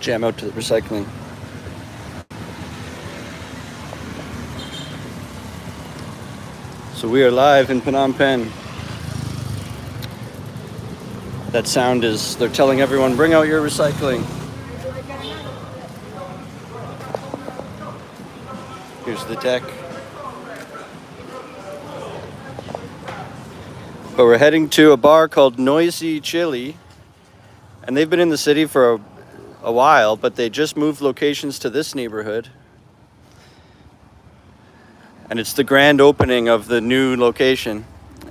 jam out to the recycling. So we are live in Phnom Penh. That sound is, they're telling everyone, bring out your recycling. Here's the deck. But we're heading to a bar called Noisy Chili. And they've been in the city for a while, but they just moved locations to this neighborhood. And it's the grand opening of the new location.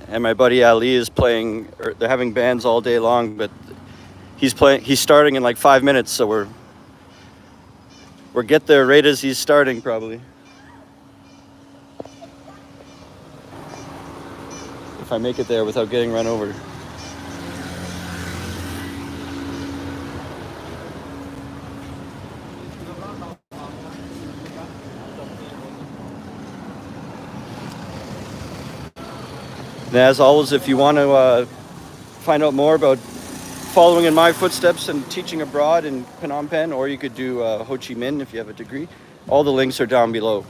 And my buddy Ali is playing, they're having bands all day long, but he's starting in like 5 minutes, so we'll get there right as he's starting probably. If I make it there without getting run over. And as always, if you want to find out more about following in my footsteps and teaching abroad in Phnom Penh, or you could do Ho Chi Minh if you have a degree, all the links are down below.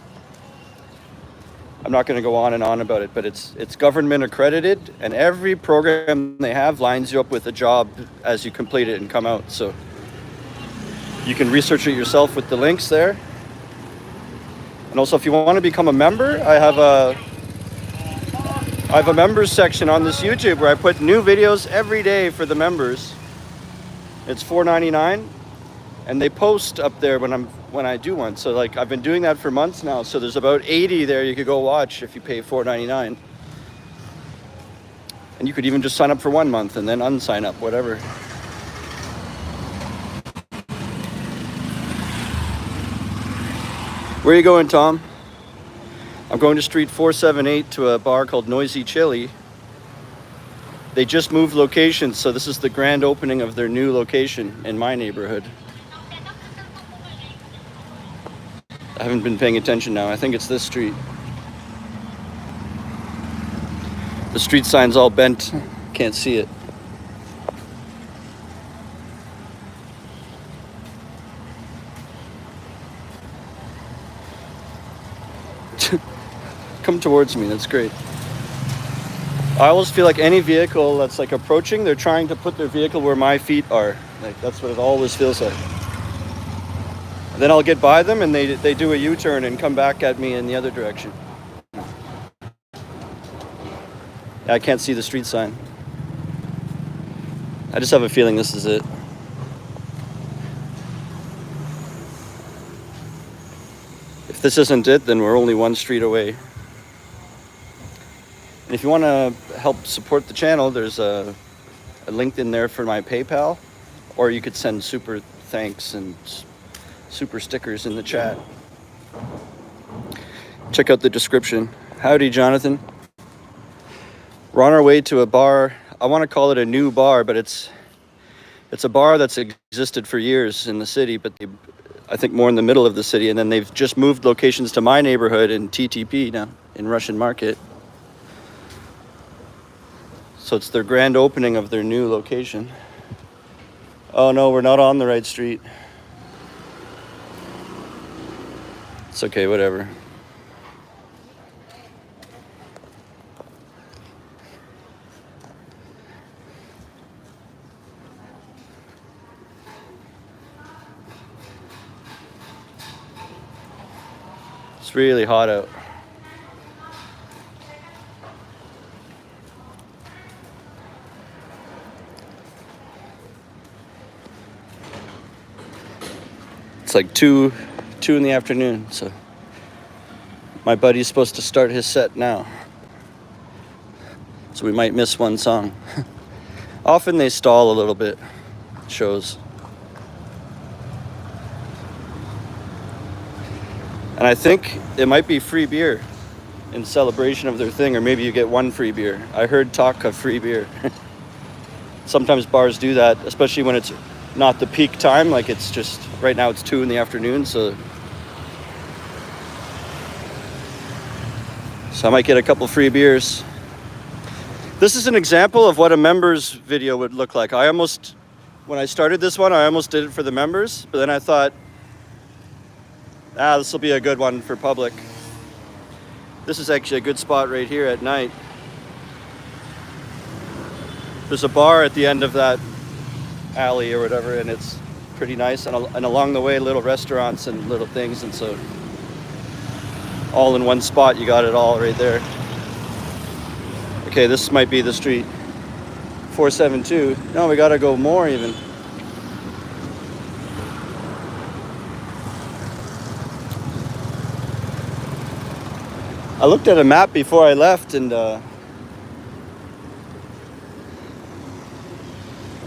I'm not going to go on and on about it, but it's government accredited, and every program they have lines you up with a job as you complete it and come out. So you can research it yourself with the links there. And also, if you want to become a member, I have a members section on this YouTube where I put new videos every day for the members. It's $4.99, and they post up there when I do one. So like I've been doing that for months now. So there's about 80 there you could go watch if you pay $4.99. And you could even just sign up for 1 month and then unsign up, whatever. Where are you going, Tom? I'm going to Street 478 to a bar called Noisy Chili. They just moved locations, so this is the grand opening of their new location in my neighborhood. I haven't been paying attention now. I think it's this street. The street sign's all bent. Can't see it. Come towards me, that's great. I always feel like any vehicle that's like approaching, they're trying to put their vehicle where my feet are. Like that's what it always feels like. And then I'll get by them and they do a U-turn and come back at me in the other direction. I can't see the street sign. I just have a feeling this is it. If this isn't it, then we're only 1 street away. And if you want to help support the channel, there's a link in there for my PayPal, or you could send super thanks and super stickers in the chat. Check out the description. Howdy, Jonathan. We're on our way to a bar. I want to call it a new bar, but it's a bar that's existed for years in the city, but I think more in the middle of the city, and then they've just moved locations to my neighborhood in TTP now, in Russian Market. So it's their grand opening of their new location. Oh no, we're not on the right street. It's okay, whatever. It's really hot out. It's like 2 in the afternoon, so my buddy's supposed to start his set now. So we might miss one song. Often they stall a little bit, shows. And I think it might be free beer in celebration of their thing, or maybe you get 1 free beer. I heard talk of free beer. Sometimes bars do that, especially when it's not the peak time, like it's just, right now it's 2 in the afternoon, so I might get a couple free beers. This is an example of what a member's video would look like. I almost When I started this one, I almost did it for the members, but then I thought, this will be a good one for public. This is actually a good spot right here at night. There's a bar at the end of that alley or whatever, and it's pretty nice. And along the way, little restaurants and little things, and so all in one spot, you got it all right there. Okay, this might be the street. 472. No, we gotta go more even. I looked at a map before I left, and I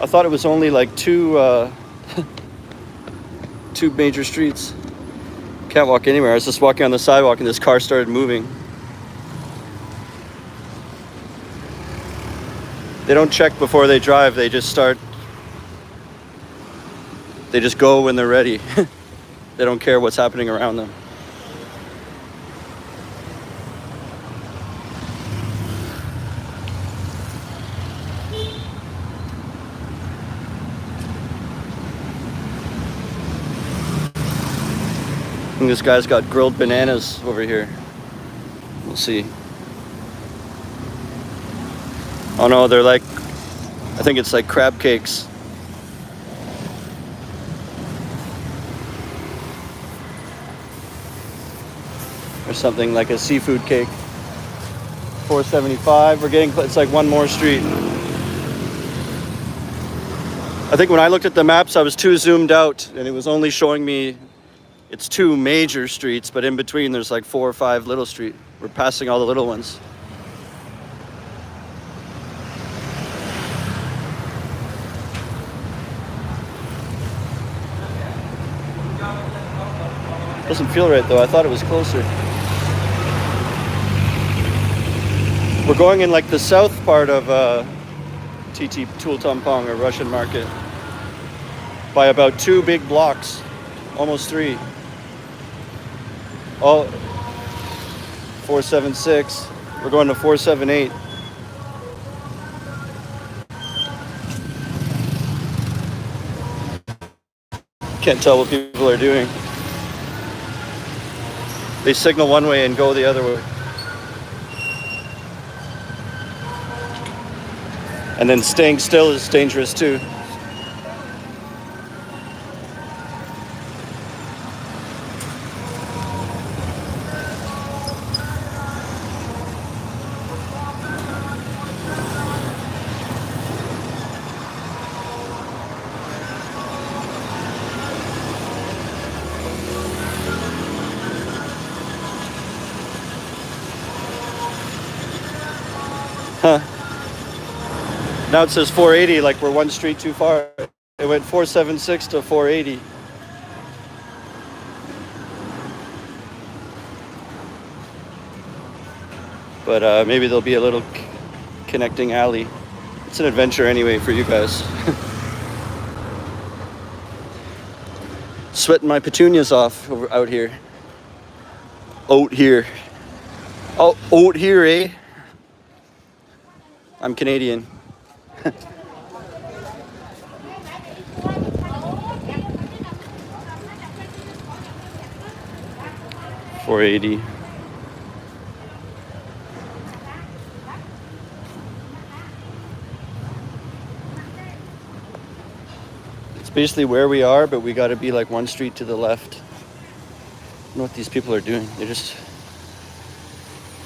thought it was only like two major streets. Can't walk anywhere. I was just walking on the sidewalk and this car started moving. They don't check before they drive. They just go when they're ready. They don't care what's happening around them. And this guy's got grilled bananas over here. We'll see. Oh no, they're like, I think it's like crab cakes. Or something like a seafood cake. 475, it's like one more street. I think when I looked at the maps, I was too zoomed out and it was only showing me it's two major streets, but in between there's like 4 or 5 little streets. We're passing all the little ones. Doesn't feel right though. I thought it was closer. We're going in like the south part of TT Tultumpong or Russian Market by about 2 big blocks, almost 3. Oh, 476. We're going to 478. Can't tell what people are doing. They signal one way and go the other way. And then staying still is dangerous too. Huh. Now it says 480, like we're one street too far. It went 476 to 480. But maybe there'll be a little connecting alley. It's an adventure anyway for you guys. Sweating my petunias off out here. Out here. Oh, out here, eh? I'm Canadian. 480. It's basically where we are, but we got to be like one street to the left. I don't know what these people are doing. They're just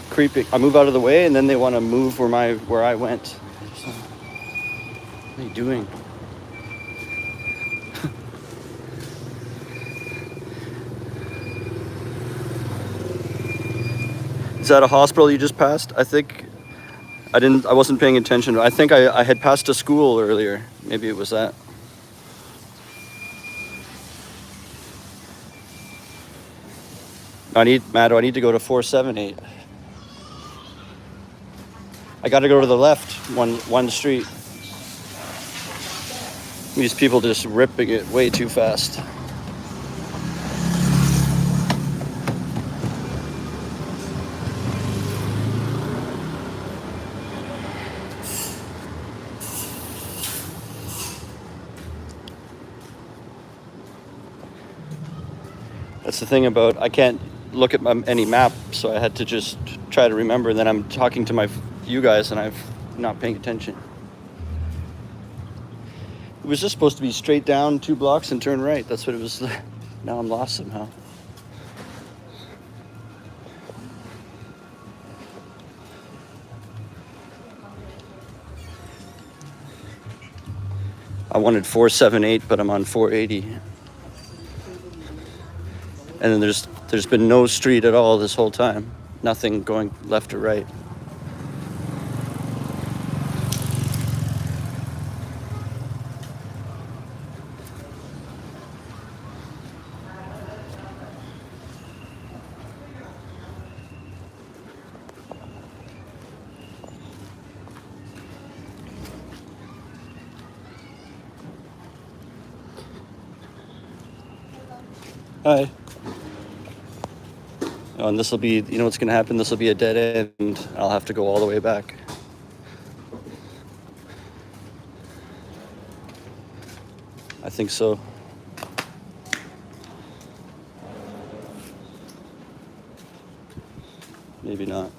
creeping. I move out of the way, and then they want to move where I went. What are you doing? Is that a hospital you just passed? I think I wasn't paying attention. I think I had passed a school earlier. Maybe it was that. Matt, I need to go to 478. I got to go to the left, one street. These people just ripping it way too fast. That's the thing about, I can't look at any map, so I had to just try to remember. And then I'm talking to you guys, and I'm not paying attention. It was just supposed to be straight down 2 blocks and turn right. That's what it was. Now I'm lost somehow. I wanted 478, but I'm on 480. And then there's been no street at all this whole time. Nothing going left or right. Hi. Oh, and this will be, you know what's going to happen? This will be a dead end. I'll have to go all the way back. I think so. Maybe not.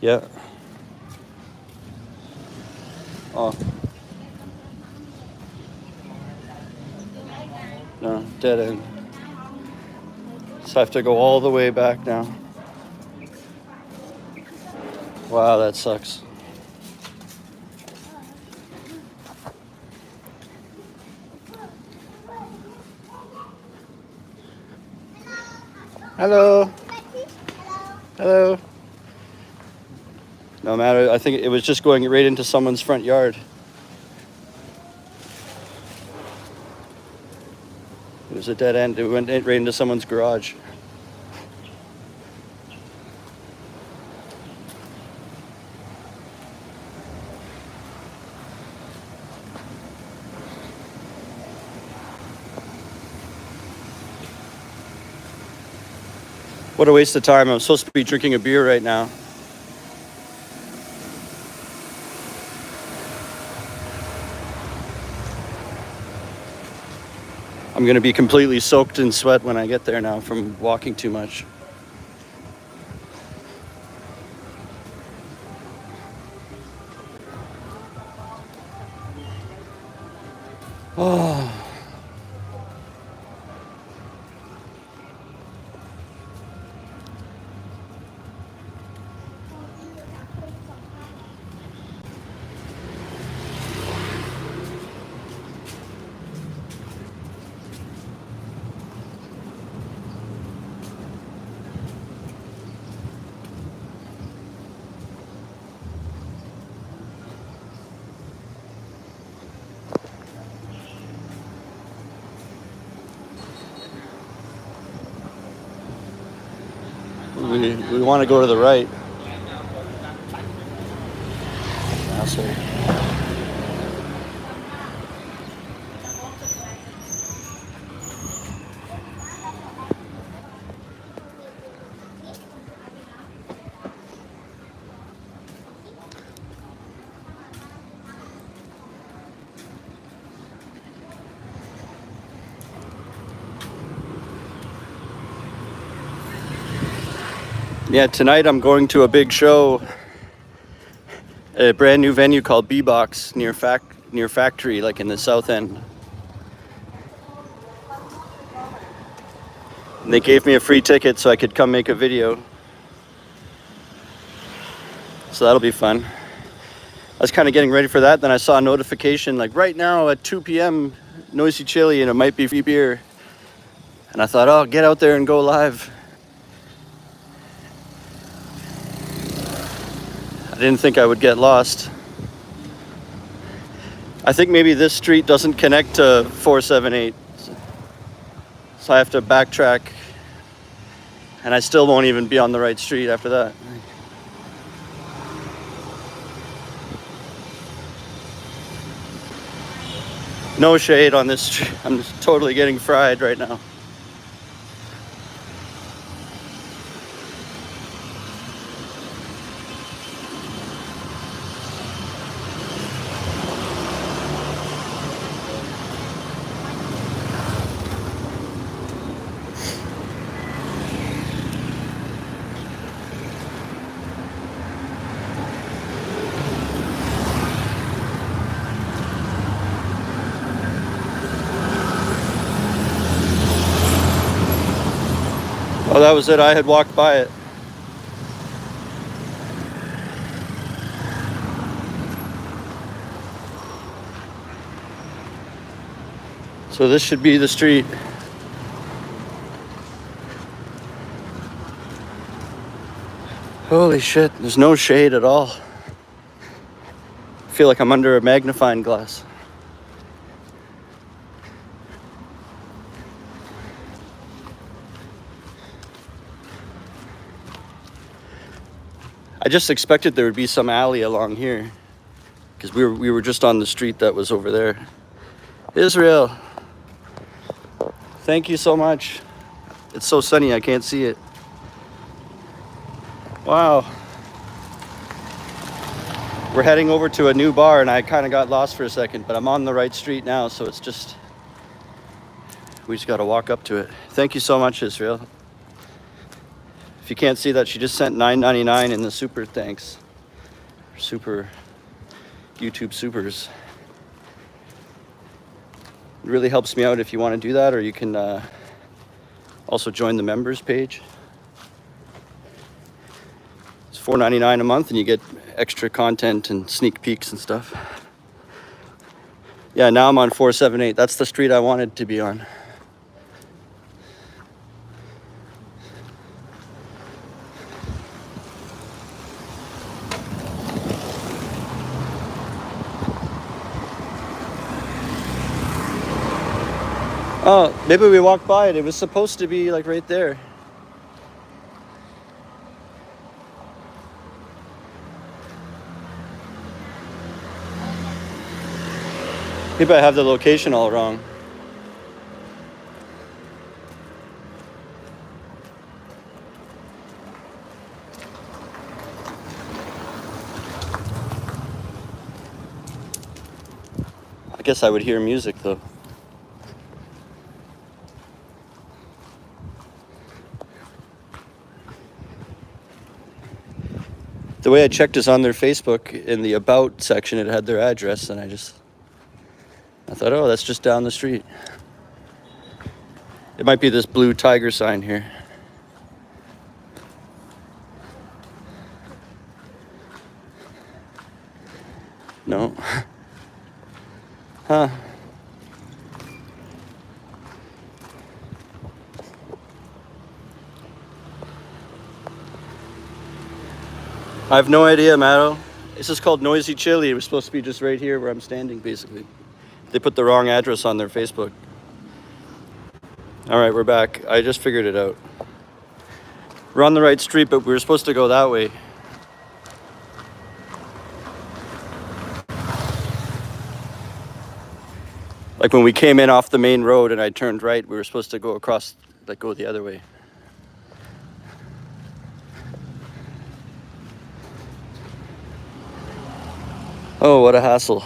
Yeah. Oh. No, dead end. So I have to go all the way back now. Wow, that sucks. Hello. Hello. No matter, I think it was just going right into someone's front yard. It was a dead end. It went right into someone's garage. What a waste of time. I'm supposed to be drinking a beer right now. I'm going to be completely soaked in sweat when I get there now from walking too much. Oh. We want to go to the right. Asshole. Yeah, tonight I'm going to a big show, a brand new venue called B-Box near Factory, like in the south end. And they gave me a free ticket so I could come make a video. So that'll be fun. I was kind of getting ready for that, then I saw a notification like right now at 2 p.m. Noisy Chili, and it might be free beer. And I thought, oh, get out there and go live. I didn't think I would get lost. I think maybe this street doesn't connect to 478. So I have to backtrack. And I still won't even be on the right street after that. No shade on this street. I'm just totally getting fried right now. Oh, that was it. I had walked by it. So this should be the street. Holy shit, there's no shade at all. I feel like I'm under a magnifying glass. I just expected there would be some alley along here, because we were just on the street that was over there. Israel, thank you so much. It's so sunny I can't see it. Wow. We're heading over to a new bar and I kind of got lost for a second, but I'm on the right street now, so it's just, we just got to walk up to it. Thank you so much, Israel. If you can't see that, she just sent $9.99 in the super thanks. Super YouTube supers. It really helps me out if you want to do that, or you can also join the members page. It's $4.99 a month and you get extra content and sneak peeks and stuff. Yeah, now I'm on 478. That's the street I wanted to be on. Oh, maybe we walked by it. It was supposed to be like right there. Maybe I have the location all wrong. I guess I would hear music though. The way I checked is on their Facebook, in the About section, it had their address, and I thought, oh, that's just down the street. It might be this blue tiger sign here. No. Huh. I have no idea, Matto. This is called Noisy Chili. It was supposed to be just right here where I'm standing, basically. They put the wrong address on their Facebook. All right, we're back. I just figured it out. We're on the right street, but we were supposed to go that way. Like when we came in off the main road and I turned right, we were supposed to go across, like go the other way. Oh, what a hassle.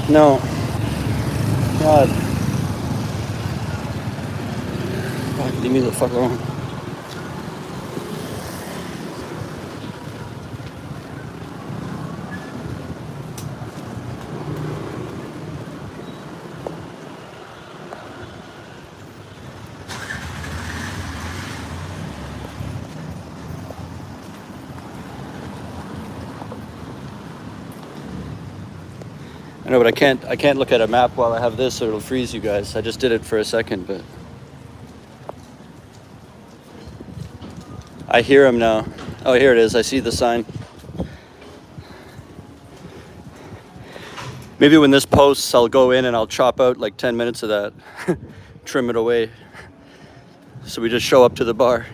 No. God. God, leave me the fuck alone. I know, but I can't look at a map while I have this or it'll freeze you guys. I just did it for a second, but I hear him now. Oh, here it is. I see the sign. Maybe when this posts, I'll go in and I'll chop out like 10 minutes of that, trim it away. So we just show up to the bar.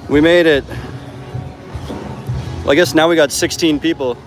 We made it. Well, I guess now we got 16 people.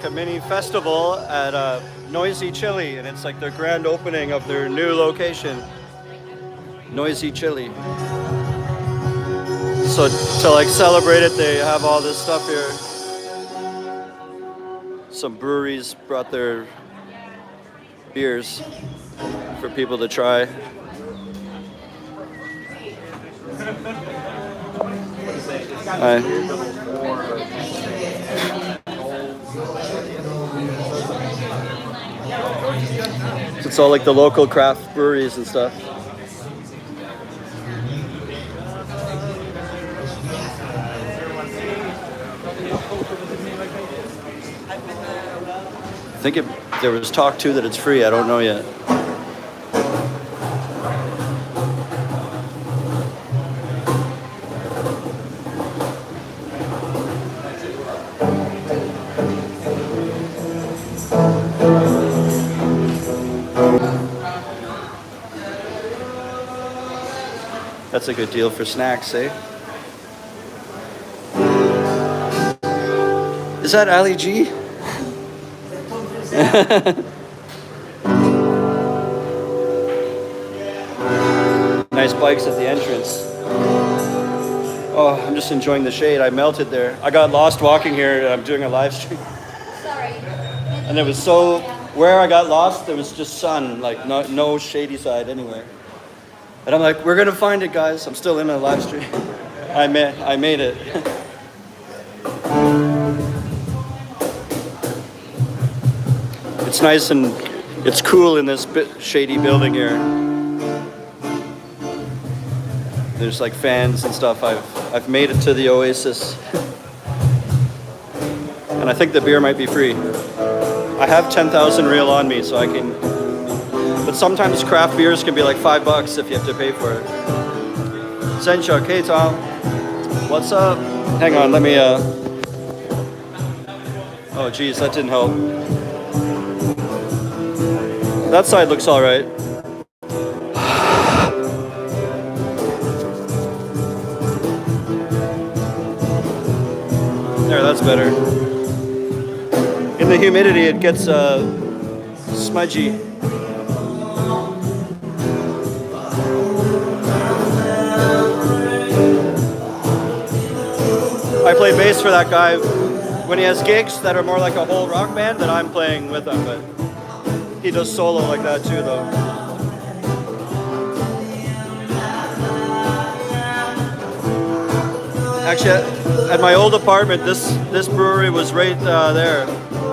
a mini festival at Noisy Chili, and it's like their grand opening of their new location, Noisy Chili. So to like celebrate it, they have all this stuff here. Some breweries brought their beers for people to try. Hi. So it's all like the local craft breweries and stuff. I think there was talk too that it's free. I don't know yet. That's a good deal for snacks, eh? Is that Ali G? Nice bikes at the entrance. Oh, I'm just enjoying the shade. I melted there. I got lost walking here. I'm doing a live stream. Sorry. And it was so, where I got lost, there was just sun, like no shady side anywhere. And I'm like, we're gonna find it, guys. I'm still in a live stream. I made it. It's nice and it's cool in this shady building here. There's like fans and stuff. I've made it to the Oasis. And I think the beer might be free. I have 10,000 real on me, so I can. But sometimes craft beers can be like $5 if you have to pay for it. Senchuk, hey Tom. What's up? Hang on, let me oh geez, that didn't help. That side looks all right. There, that's better. In the humidity, it gets smudgy. I play bass for that guy when he has gigs that are more like a whole rock band that I'm playing with him, but he does solo like that too, though. Actually, at my old apartment, this brewery was right there,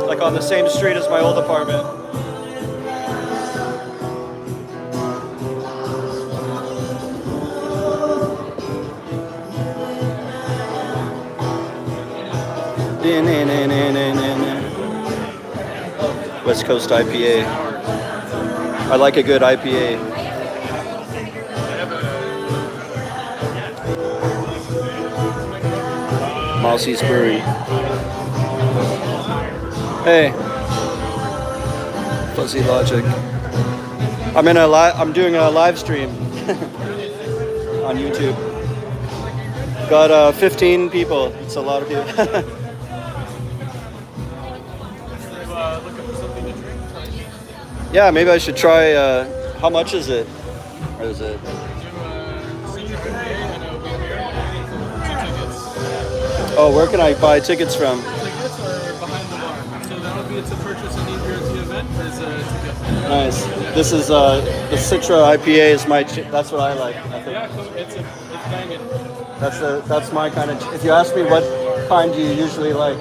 like on the same street as my old apartment. West Coast IPA. I like a good IPA. Mousy's Brewery. Hey, Fuzzy Logic. I'm doing a live stream on YouTube. Got 15 people. It's a lot of people. Yeah, maybe I should try. How much is it? Or is it? Oh, where can I buy tickets from? Tickets are behind the bar. So that'll be to purchase any beer at the event. There's a ticket. Nice. This is the Citra IPA is my. That's what I like. I think. Yeah, it's banging. That's my kind of. If you ask me what kind do you usually like,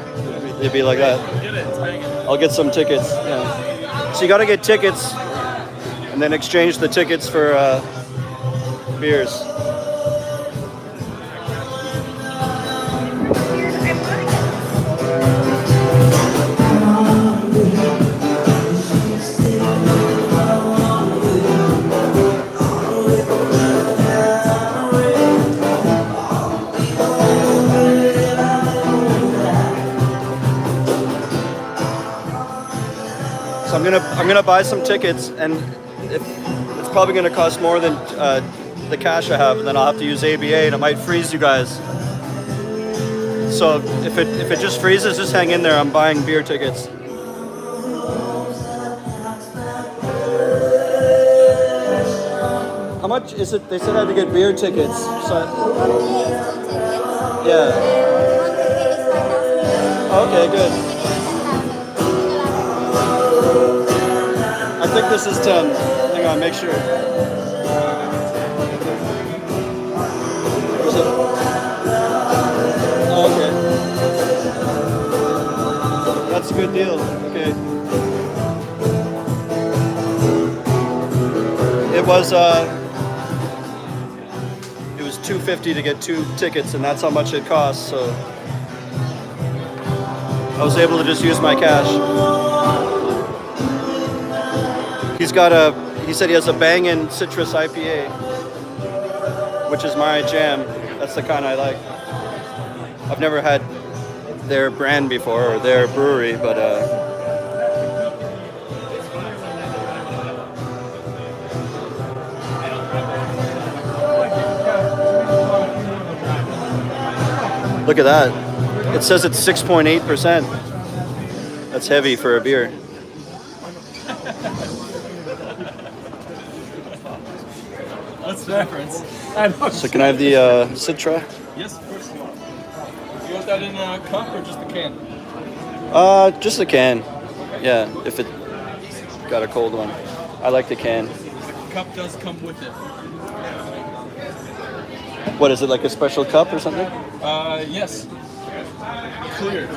it'd be like that. Get it. It's banging. I'll get some tickets. Yeah. So you got to get tickets, and then exchange the tickets for beers. So I'm gonna buy some tickets, and it's probably gonna cost more than the cash I have, and then I'll have to use ABA, and it might freeze you guys. So if it just freezes, just hang in there. I'm buying beer tickets. much is it? They said I had to get beer tickets. So, One yeah. ticket is 5,000. Okay, good. I think this is 10. Hang on, make sure. Is it? Oh, okay. That's a good deal. Okay. It was $250 to get 2 tickets, and that's how much it costs. So I was able to just use my cash. He said he has a bangin' citrus IPA, which is my jam. That's the kind I like. I've never had their brand before, or their brewery, but look at that. It says it's 6.8%. That's heavy for a beer. What's the difference? So can I have the Citra? Yes, of course. You want that in a cup or just a can? Just a can. Yeah, if it got a cold one. I like the can. The cup does come with it. What is it, like a special cup or something? Yes. Clear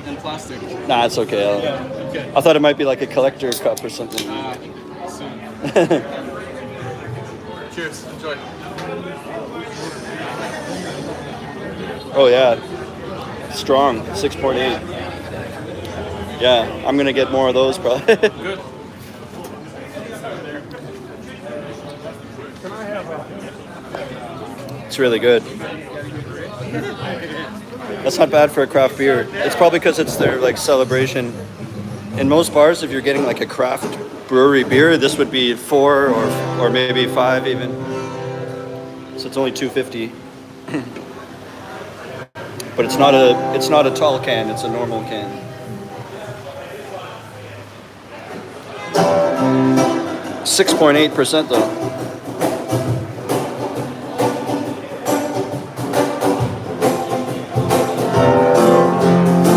and plastic. Nah, it's okay. Yeah, okay. I thought it might be like a collector cup or something. Soon. Cheers. Enjoy. Oh yeah, strong, 6.8. Yeah, I'm gonna get more of those probably. Good. It's really good. That's not bad for a craft beer. It's probably because it's their like celebration. In most bars, if you're getting like a craft brewery beer, this would be 4 or maybe 5 even. So it's only $2.50. But it's not a tall can, it's a normal can. %6.8% though.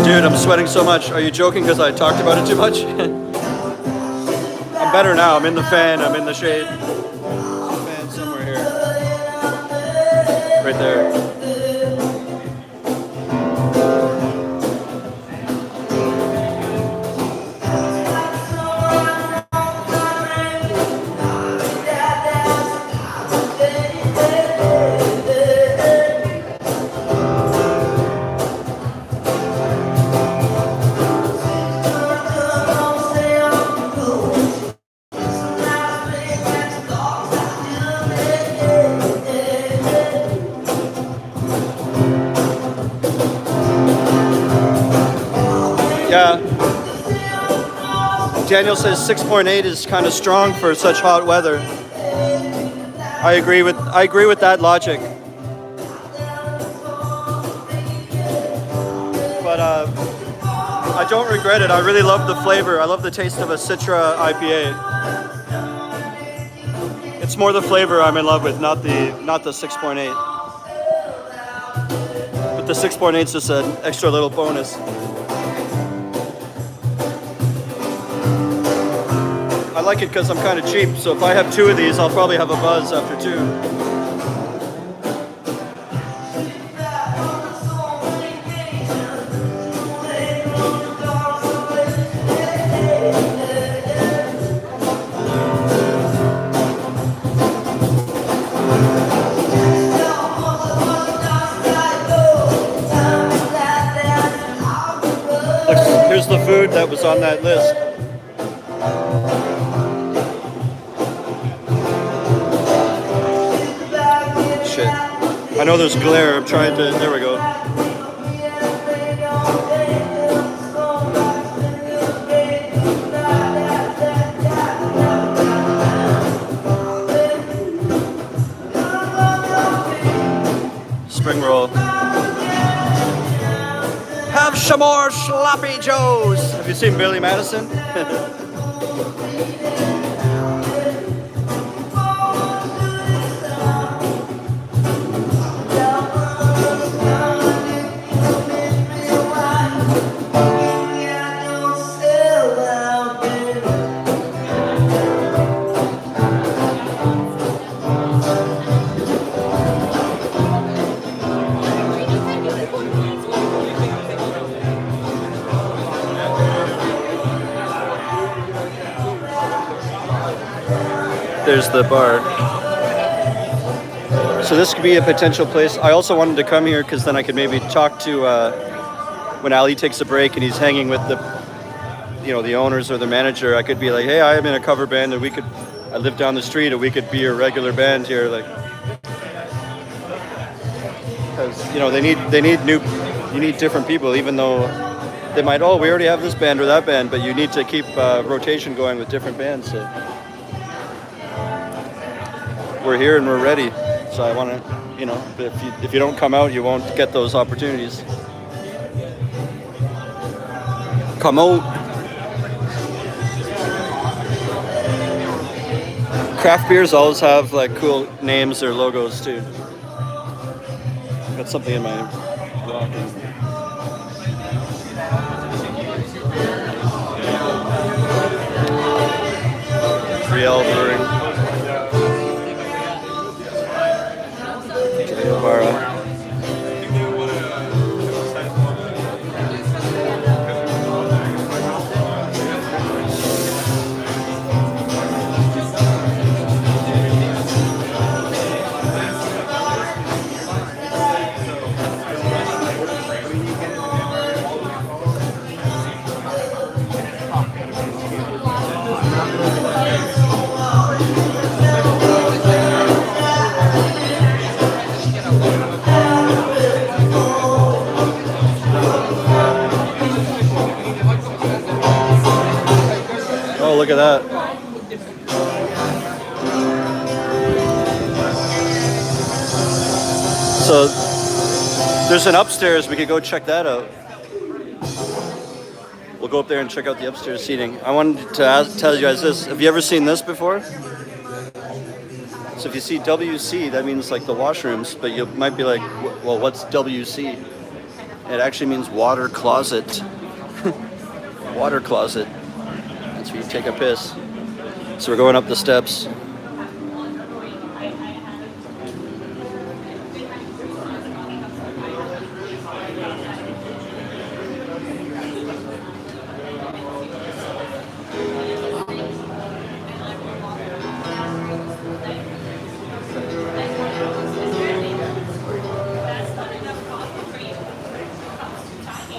Dude, I'm sweating so much. Are you joking because I talked about it too much? I'm better now. I'm in the fan. I'm in the shade. There's a fan somewhere here. Right there. Yeah. Daniel says 6.8 is kind of strong for such hot weather. I agree with that logic. But I don't regret it. I really love the flavor. I love the taste of a Citra IPA. It's more the flavor I'm in love with, not the 6.8. But the 6.8 is just an extra little bonus. I like it because I'm kind of cheap, so if I have 2 of these, I'll probably have a buzz after 2. Here's the food that was on that list. Shit. I know there's glare. I'm trying to. There we go. Spring roll. Have some more sloppy joes. Have you seen Billy Madison? there's the bar. So this could be a potential place. I also wanted to come here because then I could maybe talk to when Ali takes a break and he's hanging with the owners or the manager. I could be like, hey, I am in a cover band and I live down the street and we could be a regular band here, like, because you need different people, even though they might, we already have this band or that band, but you need to keep rotation going with different bands. So we're here and we're ready. So I want to, if you don't come out, you won't get those opportunities. Come out. Craft beers always have like cool names or logos too. Got something in my rocking. Riel Brewing. Oh, look at that. So there's an upstairs. We could go check that out. We'll go up there and check out the upstairs seating. I wanted to tell you guys this. Have you ever seen this before? So if you see WC, that means like the washrooms, but you might be like, well, what's WC? It actually means water closet. Water closet. That's where you take a piss. So we're going up the steps.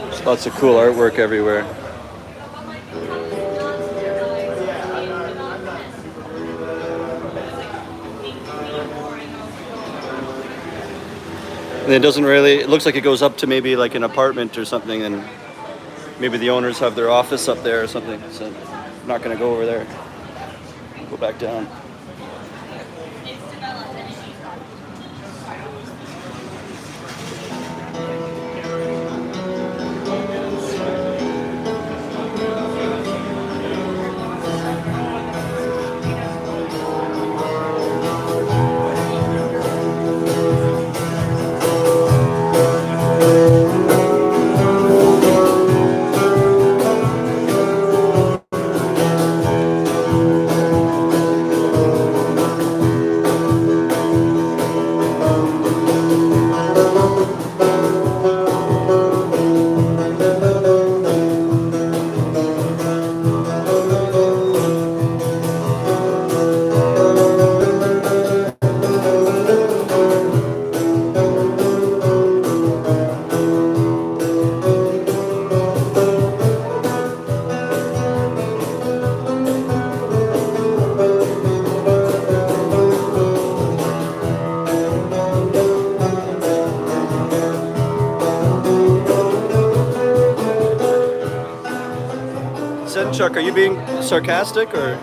There's lots of cool artwork everywhere. And it looks like it goes up to maybe like an apartment or something, and maybe the owners have their office up there or something. So I'm not going to go over there. Go back down. Chuck, are you being sarcastic or?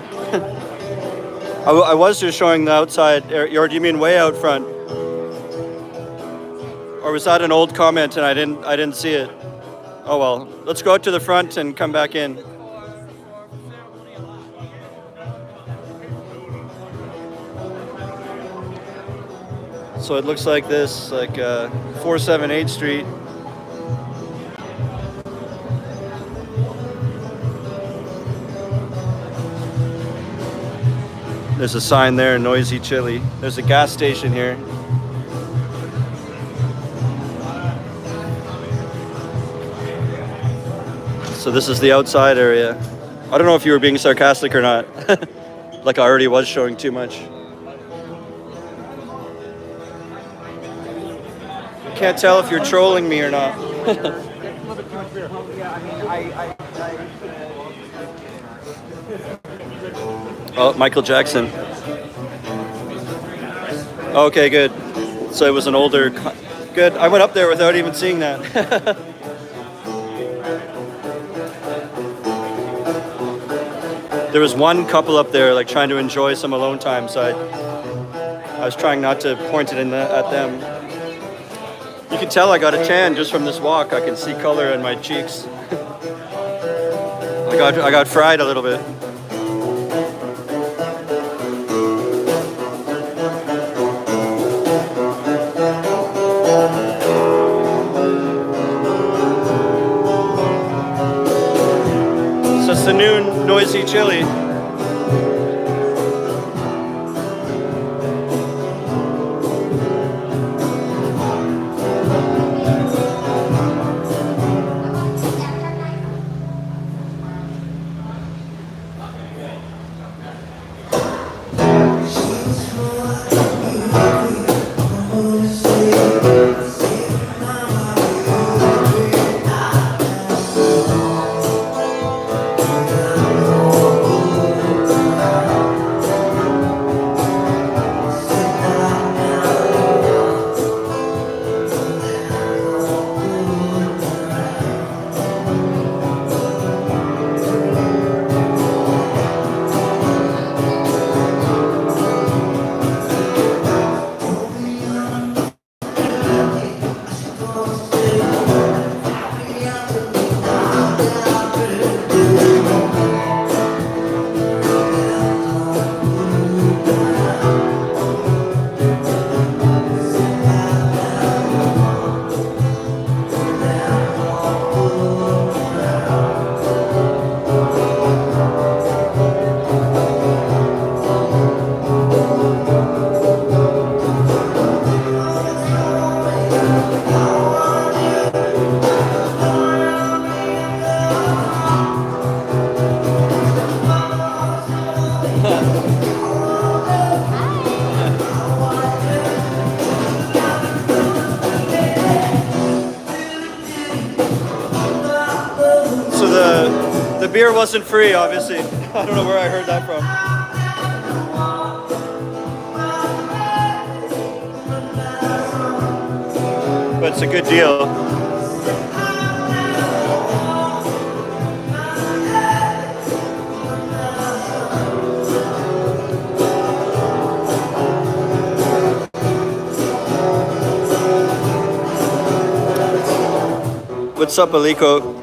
I was just showing the outside, or do you mean way out front? Or was that an old comment and I didn't see it? Oh well, let's go out to the front and come back in. So it looks like this, like 478 Street. There's a sign there, Noisy Chili. There's a gas station here. So this is the outside area. I don't know if you were being sarcastic or not. like I already was showing too much. Can't tell if you're trolling me or not. Oh, Michael Jackson. Okay, good. So it was an older... Good. I went up there without even seeing that. There was one couple up there like trying to enjoy some alone time, so I was trying not to point it at them. You can tell I got a tan just from this walk. I can see color in my cheeks. I got fried a little bit. So it's the new noisy chili. So the beer wasn't free, obviously. I don't know where I heard that from. But it's a good deal. What's up, Aliko?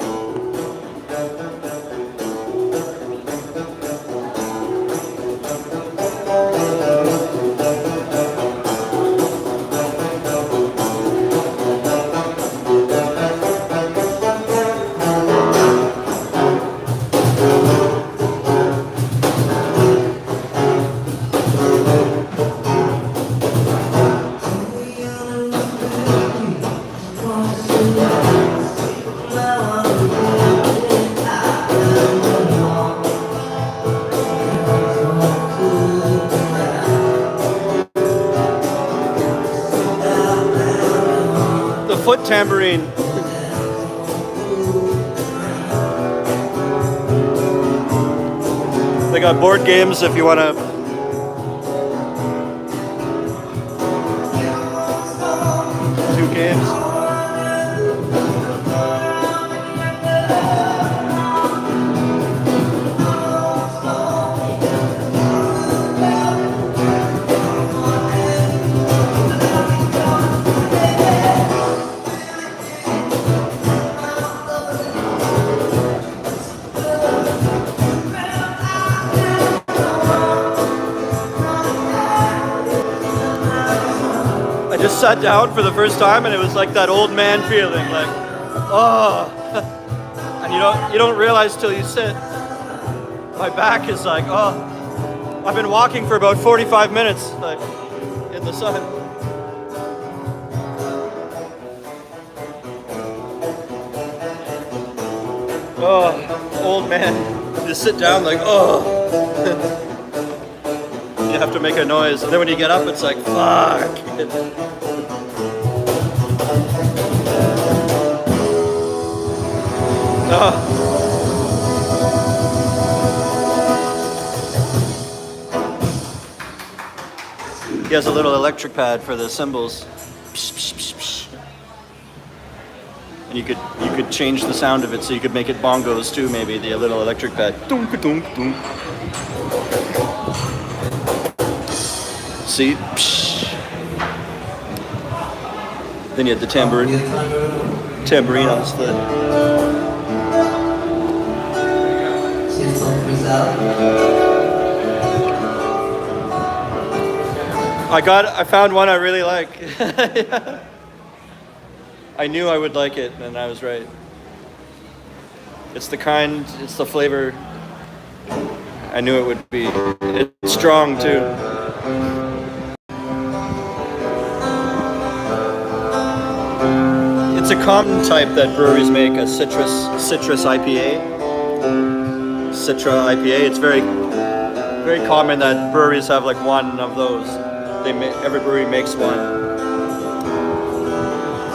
Foot tambourine. They got board games if you want to. Two games. I just sat down for the first time and it was like that old man feeling, like, oh, and you don't realize till you sit. My back is like, oh, I've been walking for about 45 minutes, like, in the sun. Oh, old man, just sit down like, oh. have to make a noise. And then when you get up, it's like, fuck. Oh. He has a little electric pad for the cymbals. And you could change the sound of it so you could make it bongos too, maybe, the little electric pad. See? Then you had the tambourine on the sled. I found one I really like. I knew I would like it, and I was right. It's the flavor I knew it would be. It's strong too. It's a common type that breweries make, a citrus IPA. Citra IPA. It's very common that breweries have like one of those. Every brewery makes one,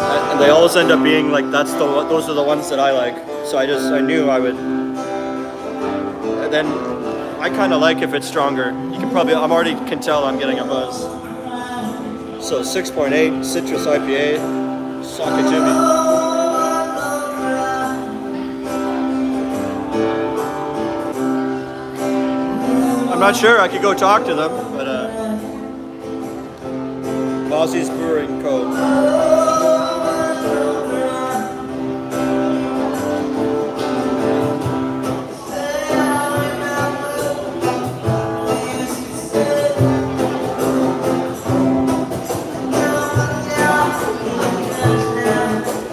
and they always end up being like those are the ones that I like. So I knew I would. And then I kind of like if it's stronger. You can probably can tell I'm getting a buzz. So 6.8 citrus IPA. Sock it to me. I'm not sure. I could go talk to them, but Aussie's Brewing Co.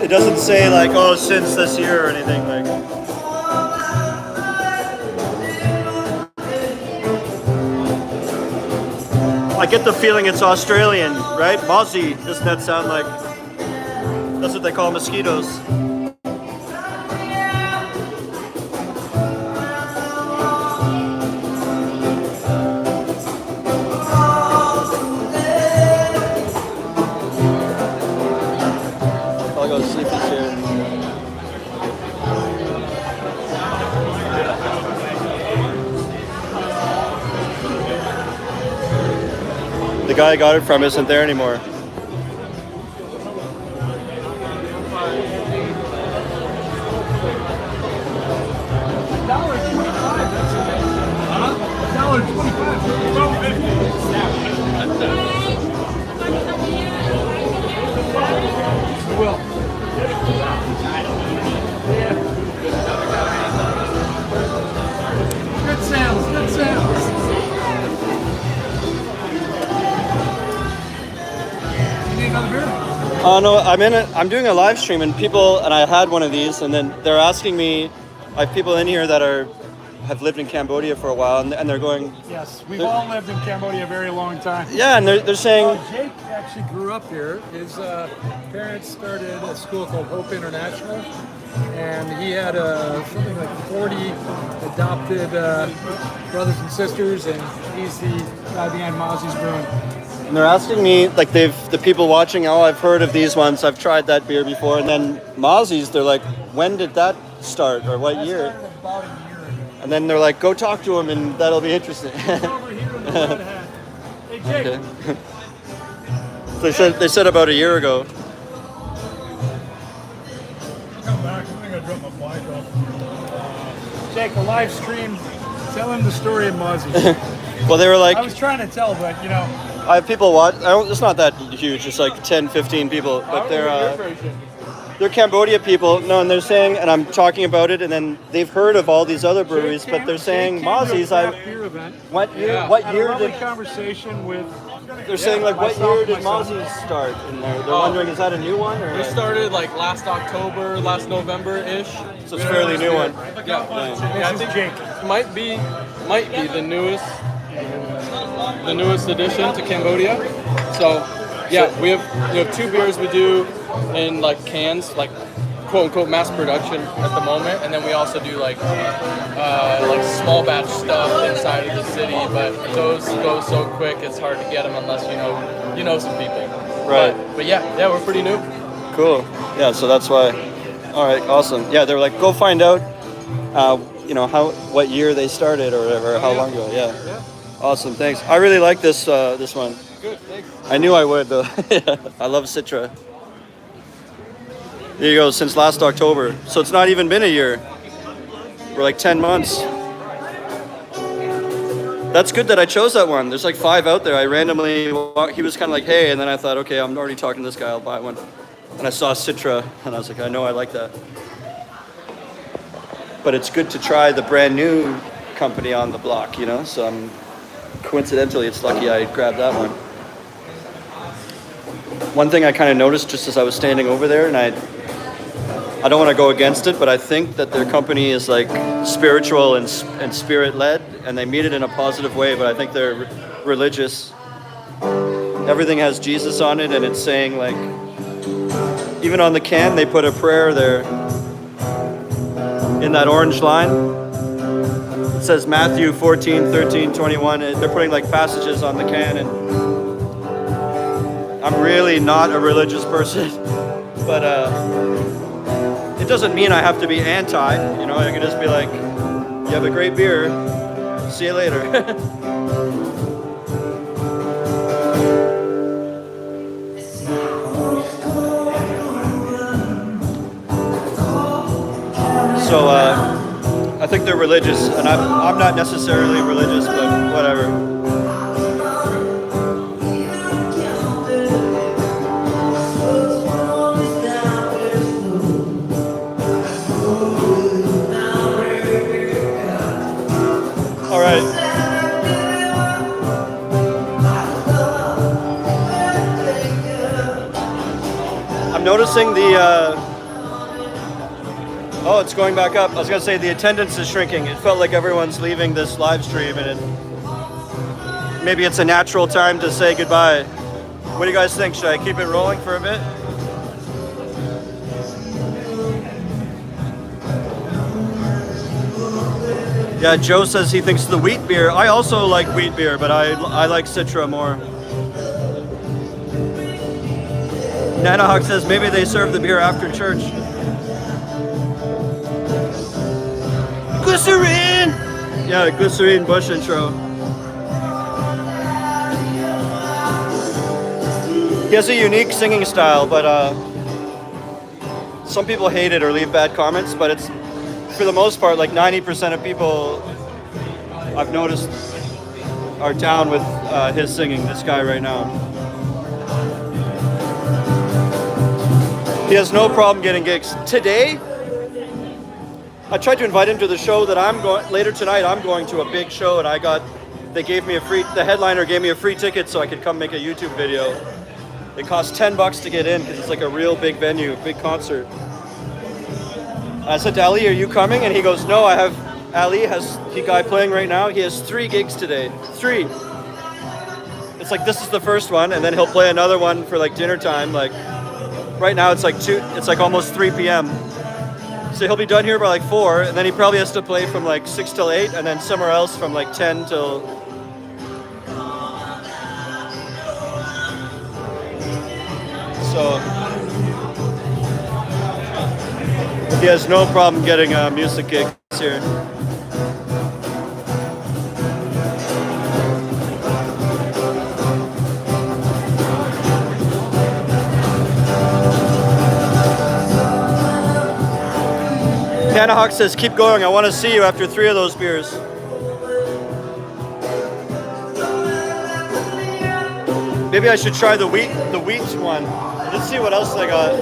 It doesn't say like, oh, since this year or anything like. I get the feeling it's Australian, right? Mozzie, doesn't that sound like, that's what they call mosquitoes. I'll go sleep in here. The guy I got it from isn't there anymore. Good sounds. Oh no, I'm doing a live stream and I had one of these and then they're asking me, I have people in here that have lived in Cambodia for a while and they're going. Yes, we've all lived in Cambodia a very long time. Yeah, and they're saying. Jake actually grew up here. His parents started a school called Hope International, and he had something like 40 adopted brothers and sisters, and he's the guy behind Mozzie's Brewing. And they're asking me, like the people watching, oh, I've heard of these ones, I've tried that beer before, and then Mozzie's, they're like, when did that start, or what year? That started about a year ago. And then they're like, go talk to him, and that'll be interesting. He's over here in the red hat. Hey, Jake. Okay. They said about a year ago. Come back. I'm gonna drop my bike off. Jake, a live stream. Tell him the story of Mozzie. Well, they were like. I was trying to tell, but you know. I have people watch. It's not that huge. It's like 10, 15 people, but they're Cambodia people. No, and they're saying, and I'm talking about it, and then they've heard of all these other breweries, but they're saying Mozzie's. What year did? Conversation with. They're saying like, what year did Mozzie's start? And they're wondering, is that a new one? Or They started like last October, last November-ish. So it's a fairly new one. Yeah, I think Jake. might be the newest addition to Cambodia. So yeah, we have two beers we do in like cans, like quote unquote mass production at the moment, and then we also do like small batch stuff inside of the city. But those go so quick, it's hard to get them unless you know some people. Right. But yeah, we're pretty new. Cool. Yeah, so that's why. All right, awesome. Yeah, they were like, go find out, what year they started or whatever, how long ago. Yeah. Awesome. Thanks. I really like this one. Good. Thanks. I knew I would though. I love Citra. There you go. Since last October, so it's not even been a year. We're like 10 months. That's good that I chose that one. There's like 5 out there. I randomly he was kind of like, hey, and then I thought, okay, I'm already talking to this guy. I'll buy one. And I saw Citra, and I was like, I know I like that. But it's good to try the brand new company on the block, So coincidentally, it's lucky I grabbed that one. One thing I kind of noticed just as I was standing over there, and I don't want to go against it, but I think that their company is like spiritual and spirit-led, and they mean it in a positive way, but I think they're religious. Everything has Jesus on it, and it's saying like, even on the can, they put a prayer there in that orange line. It says Matthew 14, 13, 21. They're putting like passages on the can, and I'm really not a religious person, but it doesn't mean I have to be anti, I can just be like, you have a great beer, see you later. So I think they're religious, and I'm not necessarily religious, but whatever. All right. I'm noticing oh, it's going back up. I was gonna say the attendance is shrinking. It felt like everyone's leaving this live stream, and maybe it's a natural time to say goodbye. What do you guys think? Should I keep it rolling for a bit? Yeah, Joe says he thinks the wheat beer. I also like wheat beer, but I like Citra more. Nanahawk says maybe they serve the beer after church. Glycerine! Yeah, Glycerine Bush intro. He has a unique singing style, but some people hate it or leave bad comments, but it's, for the most part, like 90% of people I've noticed are down with his singing, this guy right now. He has no problem getting gigs. Today, I tried to invite him to the show that I'm going, later tonight I'm going to a big show, and they gave me the headliner gave me a free ticket so I could come make a YouTube video. It cost $10 to get in because it's like a real big venue, big concert. I said to Ali, are you coming? And he goes, no, Ali has, the guy playing right now, he has 3 gigs today. 3. It's like, this is the first one, and then he'll play another one for like dinner time. Like, right now it's like almost 3 p.m. So he'll be done here by like 4, and then he probably has to play from like 6 till 8, and then somewhere else from like 10 till... So... he has no problem getting a music gig here. Nanahawk says, keep going. I want to see you after 3 of those beers. Maybe I should try the wheat one. Let's see what else they got.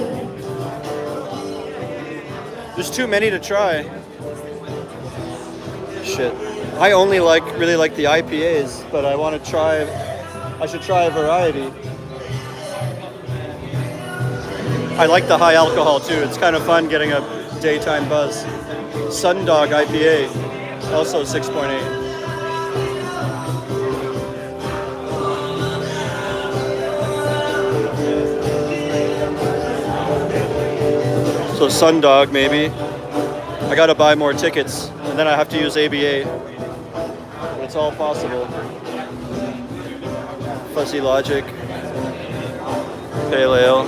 There's too many to try. Shit. I only really like the IPAs, but I should try a variety. I like the high alcohol too. It's kind of fun getting a daytime buzz. Sundog IPA, also 6.8. So Sundog maybe. I gotta buy more tickets, and then I have to use ABA. But it's all possible. Fuzzy Logic, Pale Ale,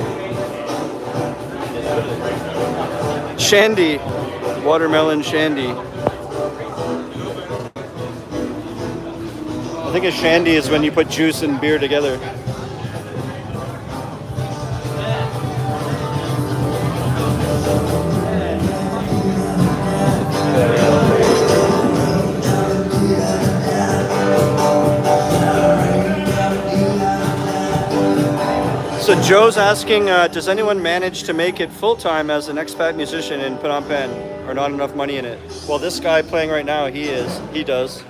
Shandy, watermelon shandy. I think a shandy is when you put juice and beer together. So Joe's asking, does anyone manage to make it full-time as an expat musician in Phnom Penh, or not enough money in it? Well, this guy playing right now, he does.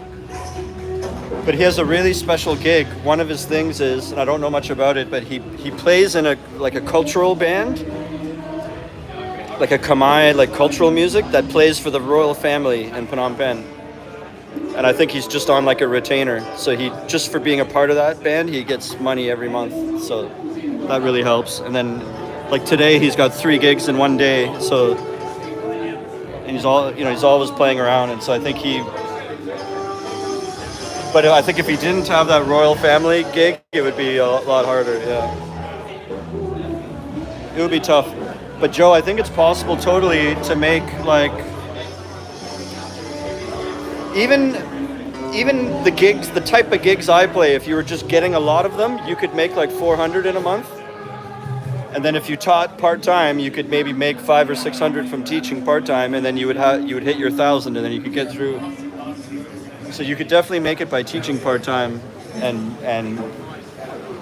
But he has a really special gig. One of his things is, and I don't know much about it, but he plays in a cultural band, like a Khmer, like cultural music that plays for the royal family in Phnom Penh. And I think he's just on like a retainer. So he, just for being a part of that band, he gets money every month. So that really helps. And then like today he's got 3 gigs in one day. So, and he's always playing around. And so I think but I think if he didn't have that royal family gig, it would be a lot harder, yeah. It would be tough. But Joe, I think it's possible totally to make like, even the gigs, the type of gigs I play, if you were just getting a lot of them, you could make like 400 in a month. And then if you taught part-time, you could maybe make 500 or 600 from teaching part-time, and then you would hit your 1,000, and then you could get through. So you could definitely make it by teaching part-time and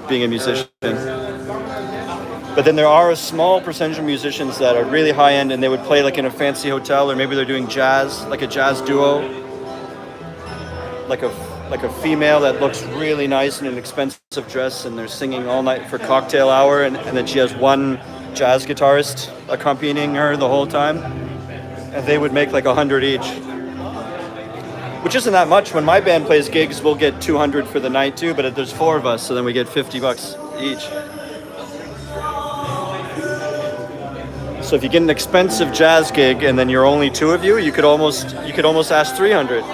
being a musician. But then there are a small percentage of musicians that are really high-end, and they would play like in a fancy hotel, or maybe they're doing jazz, like a jazz duo, like a female that looks really nice in an expensive dress, and they're singing all night for cocktail hour, and then she has one jazz guitarist accompanying her the whole time, and they would make like 100 each. Which isn't that much. When my band plays gigs, we'll get 200 for the night too, but there's 4 of us, so then we get $50 each. So if you get an expensive jazz gig and then you're only 2 of you, you could almost ask 300,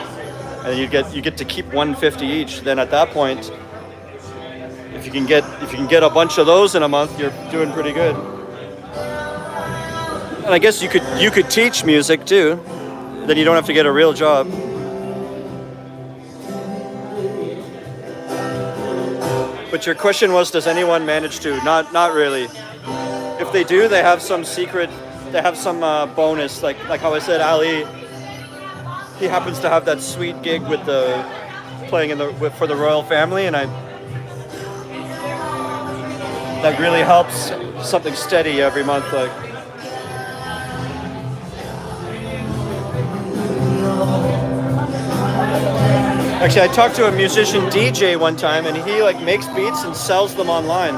and you get to keep 150 each. Then at that point, if you can get a bunch of those in a month, you're doing pretty good. And I guess you could teach music too. Then you don't have to get a real job. But your question was, does anyone manage to? Not really. If they do, they have some secret, they have some bonus. Like how I said, Ali, he happens to have that sweet gig with playing for the royal family, and that really helps something steady every month. Like. Actually, I talked to a musician DJ one time, and he like makes beats and sells them online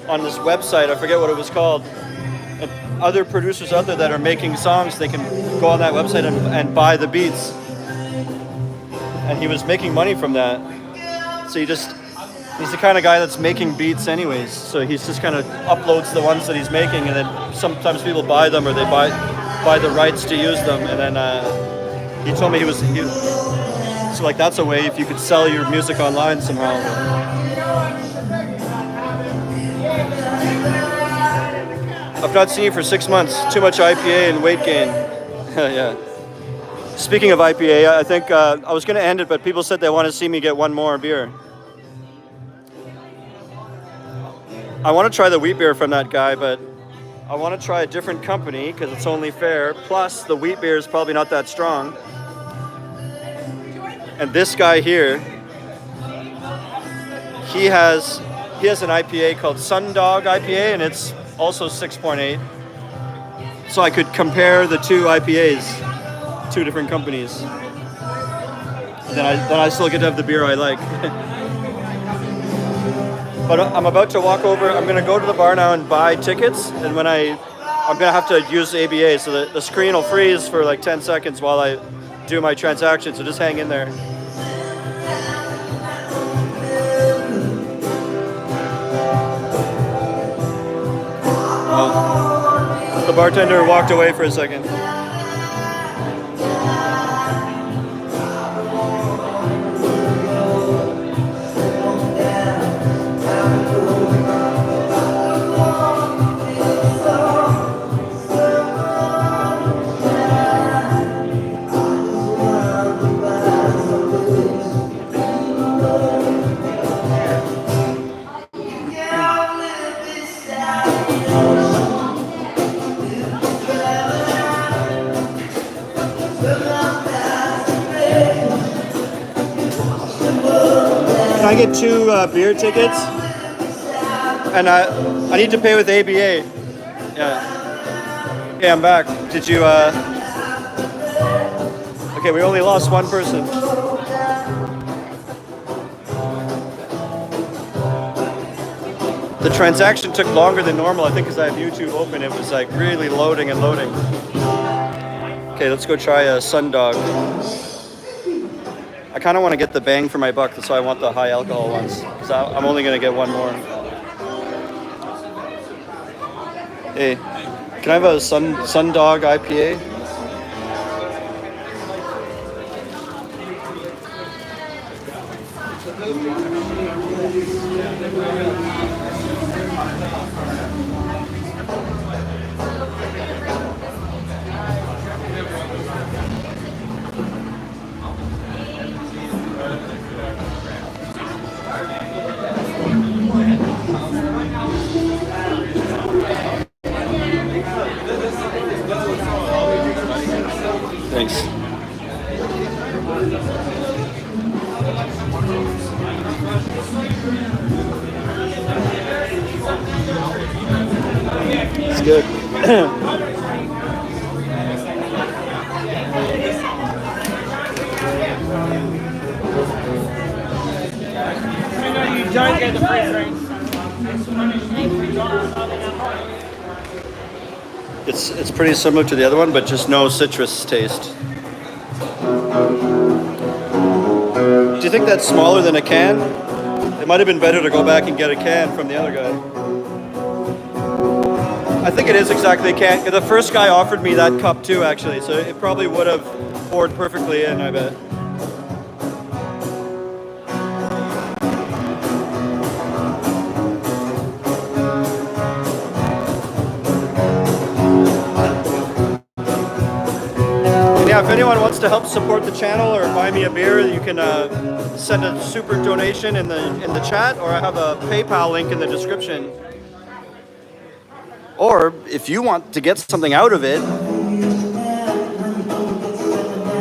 on this website. I forget what it was called. And other producers out there that are making songs, they can go on that website and buy the beats. And he was making money from that. So he's the kind of guy that's making beats anyways. So he's just kind of uploads the ones that he's making, and then sometimes people buy them, or they buy the rights to use them. And then he told me so like that's a way if you could sell your music online somehow. I've not seen you for 6 months. Too much IPA and weight gain. Yeah. Speaking of IPA, I think I was going to end it, but people said they want to see me get one more beer. I want to try the wheat beer from that guy, but I want to try a different company because it's only fair. Plus, the wheat beer is probably not that strong. And this guy here, he has an IPA called Sundog IPA, and it's also 6.8. So I could compare the 2 IPAs, 2 different companies. And then I still get to have the beer I like. But I'm about to walk over. I'm gonna go to the bar now and buy tickets, and when I'm gonna have to use ABA, so the screen will freeze for like 10 seconds while I do my transaction, so just hang in there. The bartender walked away for a second. Can I get 2 beer tickets? And I need to pay with ABA. Yeah. Okay, I'm back. Did you Okay, we only lost one person. The transaction took longer than normal, I think, because I have YouTube open. It was like really loading and loading. Okay, let's go try a Sundog. I kind of want to get the bang for my buck, so I want the high alcohol ones. Because I'm only going to get one more. Hey, can I have a Sundog IPA? Thanks. It's good. You don't get the free drinks. It's pretty similar to the other one, but just no citrus taste. Do you think that's smaller than a can? It might have been better to go back and get a can from the other guy. I think it is exactly a can. The first guy offered me that cup too, actually, so it probably would have poured perfectly in, I bet. Yeah, if anyone wants to help support the channel or buy me a beer, you can send a super donation in the chat, or I have a PayPal link in the description. Or if you want to get something out of it,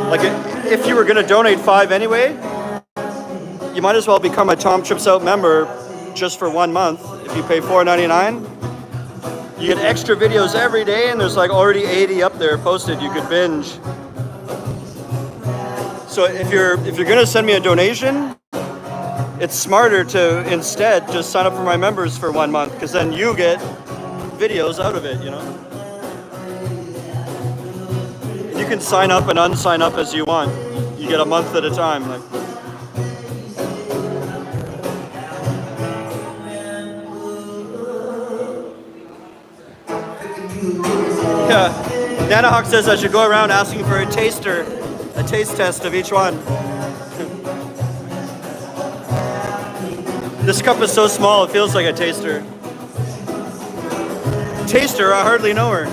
like if you were going to donate 5 anyway, you might as well become a Tom Trips Out member just for 1 month. If you pay $4.99, you get extra videos every day, and there's like already 80 up there posted. You could binge. So if you're gonna send me a donation, it's smarter to instead just sign up for my members for 1 month, because then you get videos out of it, you know. You can sign up and unsign up as you want. You get a month at a time. Like. Yeah, Nanahawk says I should go around asking for a taste test of each one. This cup is so small, it feels like a taster. Taster, I hardly know her.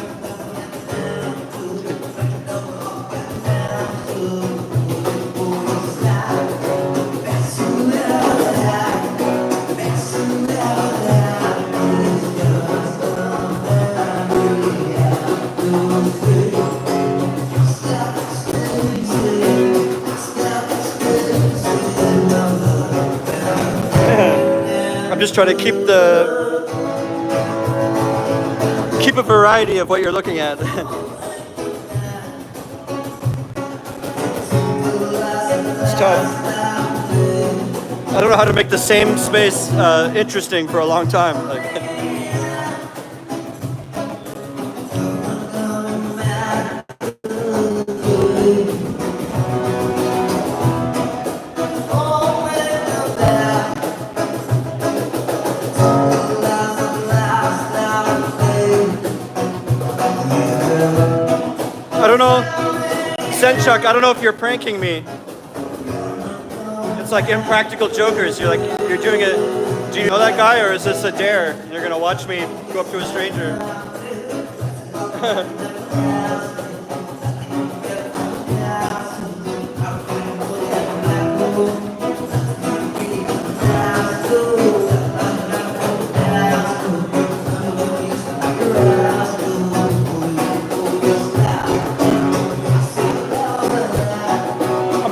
I'm just trying to keep a variety of what you're looking at. It's tough. I don't know how to make the same space interesting for a long time. Like, don't know, Senchuk, I don't know if you're pranking me. It's like Impractical Jokers. You're doing it. Do you know that guy, or is this a dare? You're gonna watch me go up to a stranger.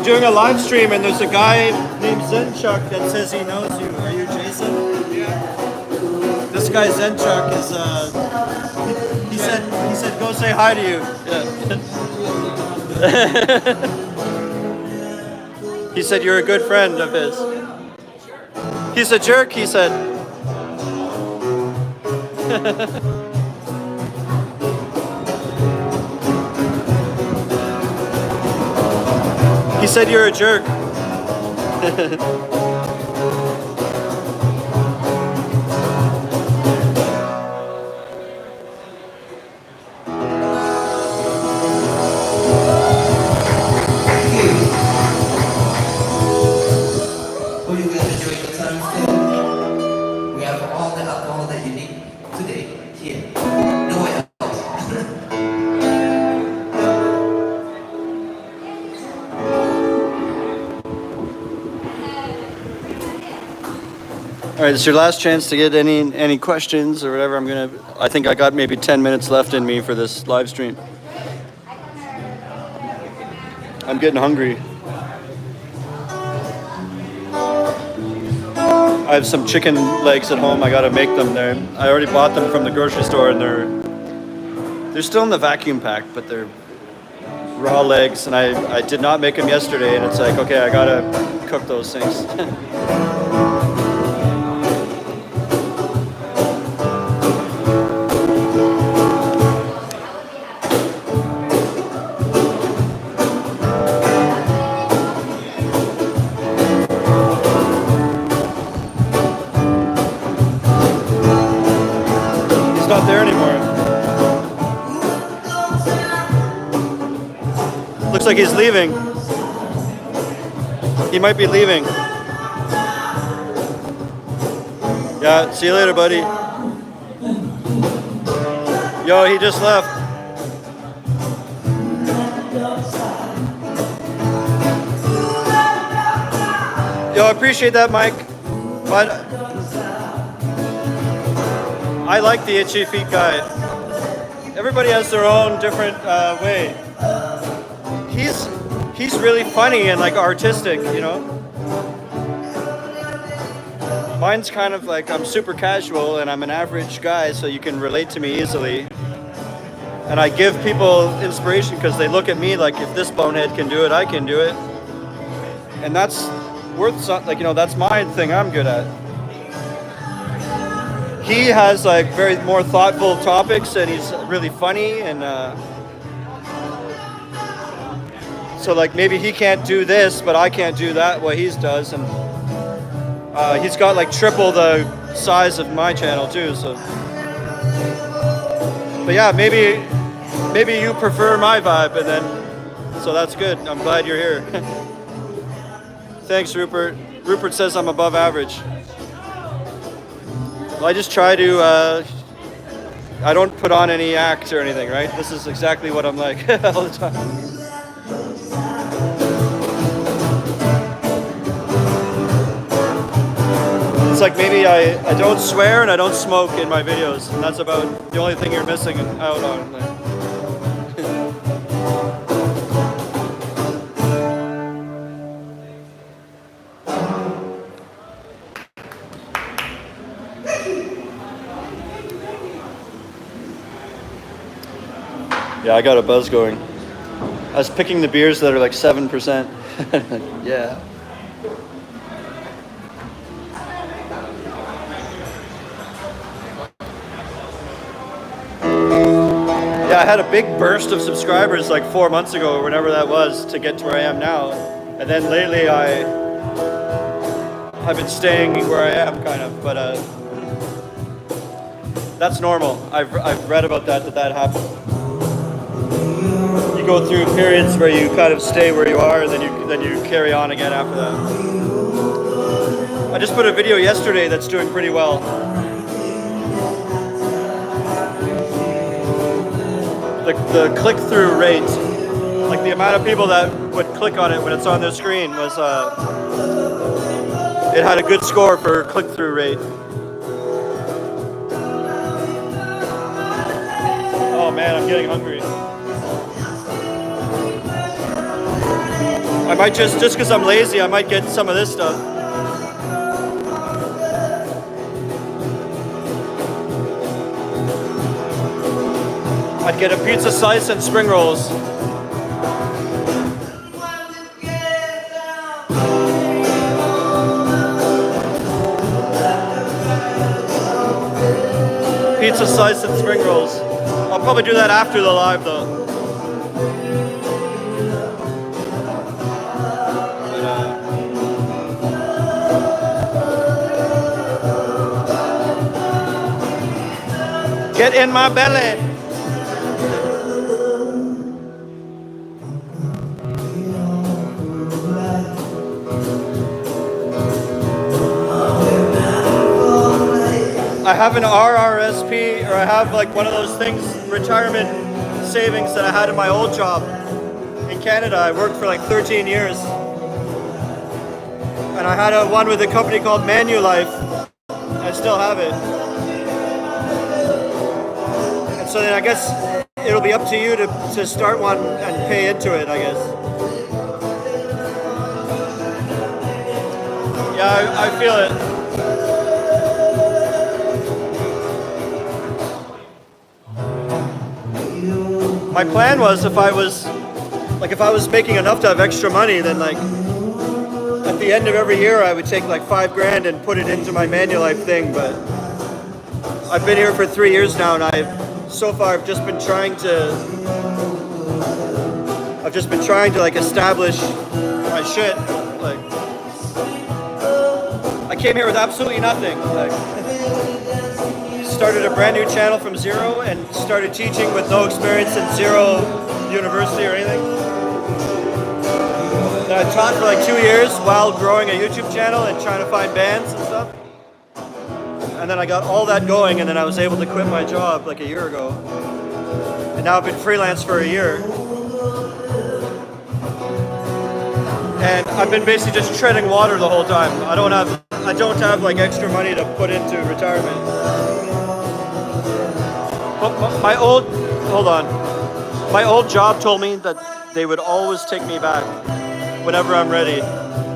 Doing a live stream, and there's a guy named Zenchuk that says he knows you. Are you Jason? Yeah. This guy Zenchuk is he said go say hi to you. Yeah. He said you're a good friend of his. He's a jerk, he said. He said you're a jerk. Hope you guys enjoy your time today. We have all the alcohol that you need today here. Nowhere else. All right, it's your last chance to get any questions or whatever. I think I got maybe 10 minutes left in me for this live stream. I'm getting hungry. I have some chicken legs at home. I gotta make them there. I already bought them from the grocery store, and they're still in the vacuum pack, but they're raw legs, and I did not make them yesterday, and it's like, okay, I gotta cook those things. Not there anymore. Looks like he's leaving. He might be leaving. Yeah, see you later, buddy. Yo, he just left. Yo, I appreciate that, Mike. But I like the itchy feet guy. Everybody has their own different way. He's really funny and like artistic, you know. Mine's kind of like I'm super casual and I'm an average guy, so you can relate to me easily. And I give people inspiration because they look at me like, if this bonehead can do it, I can do it. And that's worth something. Like, you know, that's my thing I'm good at. He has like very more thoughtful topics, and he's really funny, and so like maybe he can't do this, but I can't do that what he does, and he's got like triple the size of my channel too. So, but yeah, maybe you prefer my vibe, and then so that's good. I'm glad you're here. Thanks, Rupert. Rupert says I'm above average. I just try to, I don't put on any act or anything, right? This is exactly what I'm like all the time. It's like maybe I don't swear and I don't smoke in my videos, and that's about the only thing you're missing out on. Yeah, I got a buzz going. I was picking the beers that are like 7%. Yeah. Yeah, I had a big burst of subscribers like 4 months ago or whenever that was to get to where I am now. And then lately I've been staying where I am kind of, but that's normal. I've read about that happened. You you go through periods where you kind of stay where you are, and then you carry on again after that. I just put a video yesterday that's doing pretty well. The click-through rate, like the amount of people that would click on it when it's on their screen was, it had a good score for click-through rate. Oh man, I'm getting hungry. I might just because I'm lazy, I might get some of this stuff. I'd get a pizza slice and spring rolls. Pizza slice and spring rolls. I'll probably do that after the live though. Get in my belly. I have an RRSP, or I have like one of those things, retirement savings that I had in my old job in Canada. I worked for like 13 years. And I had one with a company called Nightlife. I still have it. And so then I guess it'll be up to you to start one and pay into it, I guess. Yeah, I feel it. My plan was if I was making enough to have extra money, then like at the end of every year I would take like $5,000 and put it into my Manulife thing. But I've been here for 3 years now, and I've just been trying to like establish my shit. Like I came here with absolutely nothing. Like started a brand new channel from zero and started teaching with no experience in zero university or anything. Then I taught for like 2 years while growing a YouTube channel and trying to find bands and stuff. And then I got all that going, and then I was able to quit my job like a year ago. And now I've been freelance for a year. And I've been basically just treading water the whole time. I don't have like extra money to put into retirement. My old job told me that they would always take me back whenever I'm ready,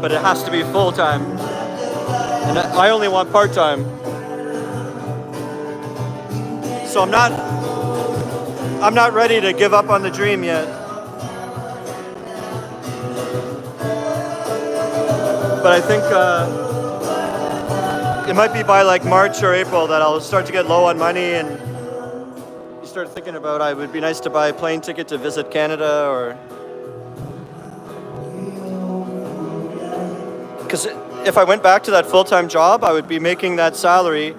but it has to be full-time. And I only want part-time. So I'm not ready to give up on the dream yet. But I think it might be by like March or April that I'll start to get low on money, and start thinking about it would be nice to buy a plane ticket to visit Canada, or because if I went back to that full-time job, I would be making that salary,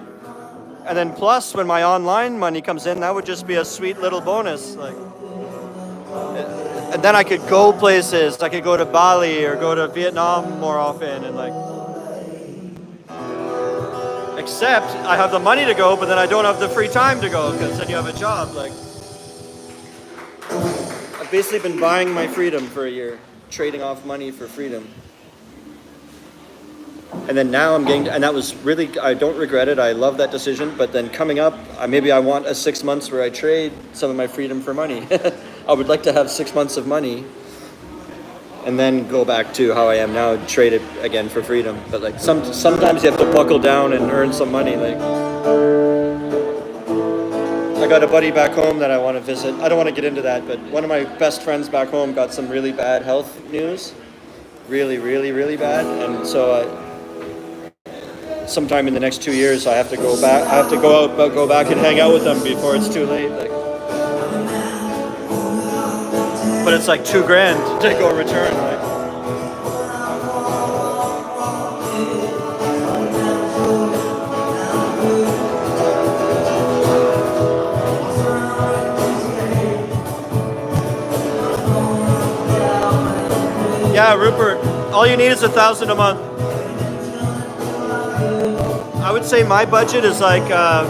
and then plus when my online money comes in, that would just be a sweet little bonus. Like, and then I could go places. I could go to Bali or go to Vietnam more often, and like. Except I have the money to go, but then I don't have the free time to go, because then you have a job. Like, I've basically been buying my freedom for a year, trading off money for freedom. And then now I'm getting, and that was really, I don't regret it. I love that decision. But then coming up, maybe I want a 6 months where I trade some of my freedom for money. I would like to have 6 months of money, and then go back to how I am now, trade it again for freedom. But like sometimes you have to buckle down and earn some money. Like I got a buddy back home that I want to visit. I don't want to get into that, but one of my best friends back home got some really bad health news, really, really, really bad. And so sometime in the next 2 years, I have to go back. I have to go back and hang out with them before it's too late. Like. But it's like $2,000 to go return. Like. Yeah, Rupert, all you need is 1,000 a month. I would say my budget is like, I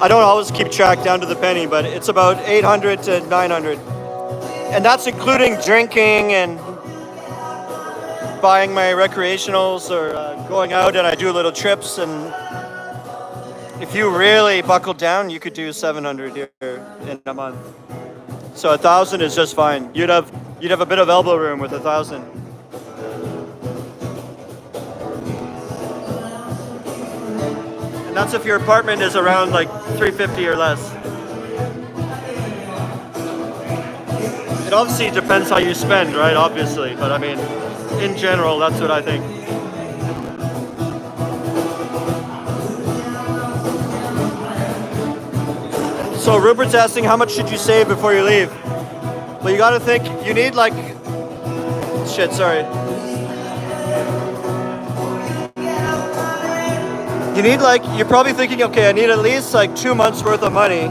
don't always keep track down to the penny, but it's about 800 to 900. And that's including drinking and buying my recreationals or going out, and I do little trips. And if you really buckle down, you could do 700 here in a month. So 1,000 is just fine. You'd have a bit of elbow room with 1,000. And that's if your apartment is around like 350 or less. It obviously depends how you spend, right? Obviously, but I mean, in general, that's what I think. So Rupert's asking, how much should you save before you leave? Well, you gotta think, you need like, You need like, you're probably thinking, okay, I need at least like 2 months worth of money.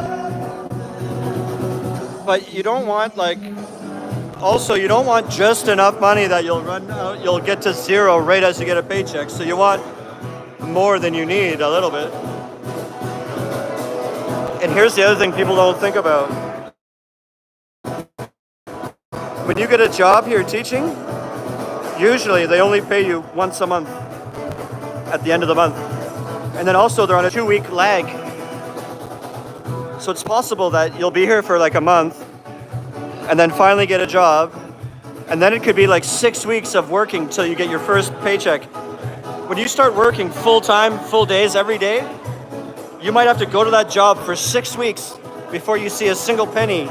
But you don't want like, also you don't want just enough money that you'll run out, you'll get to zero right as you get a paycheck. So you want more than you need, a little bit. And here's the other thing people don't think about. When you get a job here teaching, usually they only pay you once a month at the end of the month. And then also they're on a 2-week lag. So it's possible that you'll be here for like a month and then finally get a job. And then it could be like 6 weeks of working till you get your first paycheck. When you start working full time, full days, every day, you might have to go to that job for 6 weeks before you see a single penny.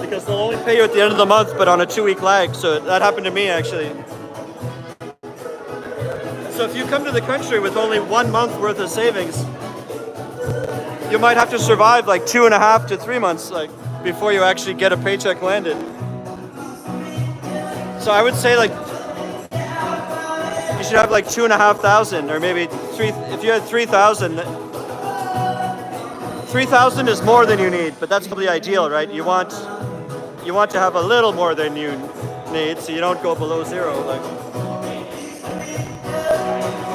Because they'll only pay you at the end of the month, but on a 2-week lag. So that happened to me actually. So if you come to the country with only 1 month worth of savings, you might have to survive like 2.5 to 3 months like before you actually get a paycheck landed. So I would say like you should have like 2,500 or maybe three. If you had 3,000, 3,000 is more than you need, but that's probably ideal, right? You want to have a little more than you need, so you don't go below zero. Like,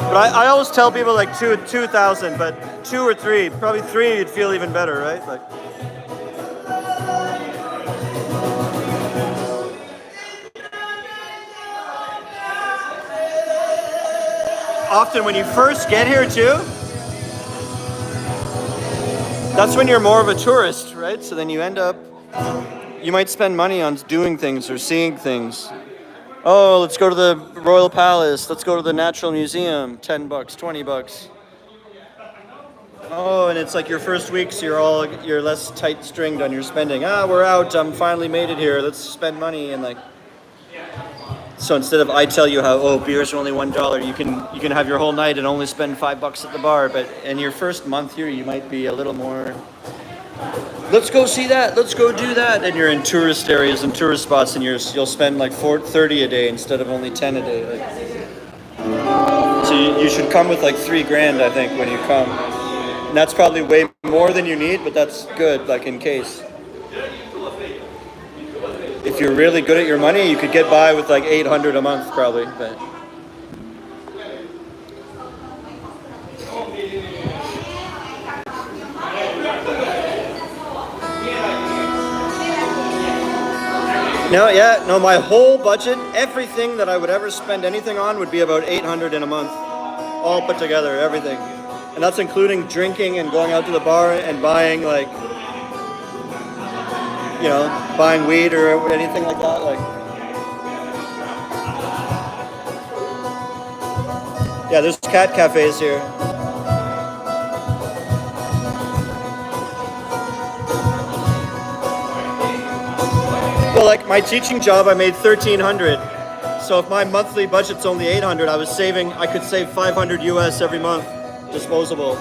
but I always tell people like 2,000, but 2 or 3, probably 3, you'd feel even better, right? Like. Often when you first get here too, that's when you're more of a tourist, right? So then you end up, you might spend money on doing things or seeing things. Oh, let's go to the Royal Palace. Let's go to the Natural Museum. $10, $20. Oh, and it's like your first week, so you're less tight-stringed on your spending. We're out. Finally made it here. Let's spend money and like. So instead of I tell you how beers are only $1, you can have your whole night and only spend $5 at the bar. But in your first month here, you might be a little more. Let's go see that. Let's go do that. And you're in tourist areas and tourist spots, and you'll spend like $30 a day instead of only 10 a day. Like, so you should come with like $3,000, I think, when you come. And that's probably way more than you need, but that's good, like in case. If you're really good at your money, you could get by with like 800 a month probably. But no, my whole budget, everything that I would ever spend anything on would be about 800 in a month, all put together, everything. And that's including drinking and going out to the bar and buying like, buying weed or anything like that. Like, yeah, there's cat cafes here. Well, like my teaching job, I made $1,300. So if my monthly budget's only 800, I could save 500 US every month, disposable.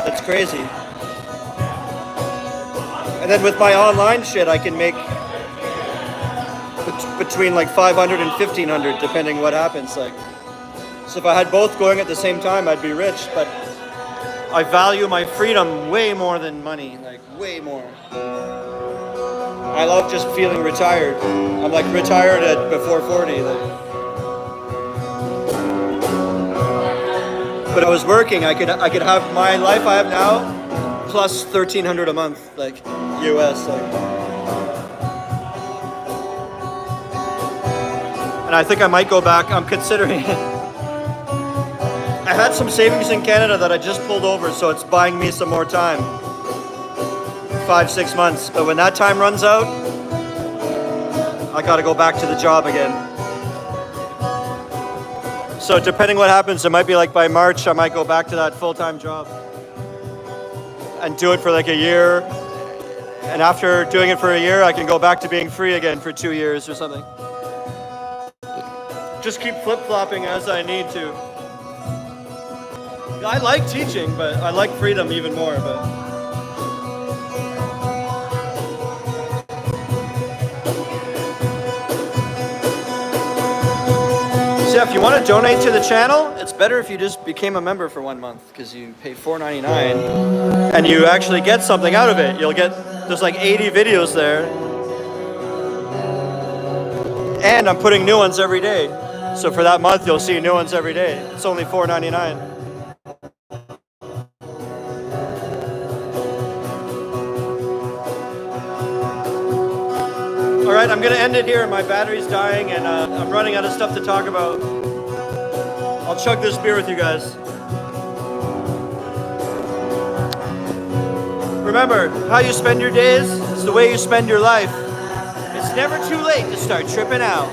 That's crazy. And then with my online shit, I can make between like 500 and 1,500, depending what happens. Like, so if I had both going at the same time, I'd be rich. But I value my freedom way more than money, like way more. I love just feeling retired. I'm like retired at before 40. But I was working. I could have my life I have now plus 1,300 a month, like US. Like. And I think I might go back. I'm considering it. I had some savings in Canada that I just pulled over, so it's buying me some more time. 5-6 months. But when that time runs out, I gotta go back to the job again. So depending what happens, it might be like by March, I might go back to that full-time job and do it for like a year. And after doing it for a year, I can go back to being free again for 2 years or something. Just keep flip-flopping as I need to. I like teaching, but I like freedom even more. But so if you want to donate to the channel, it's better if you just became a member for 1 month, because you pay $4.99 and you actually get something out of it. You'll get, there's like 80 videos there, and I'm putting new ones every day. So for that month, you'll see new ones every day. It's only $4.99. All right, I'm gonna end it here. My battery's dying and I'm running out of stuff to talk about. I'll chug this beer with you guys. Remember, how you spend your days is the way you spend your life. It's never too late to start tripping out.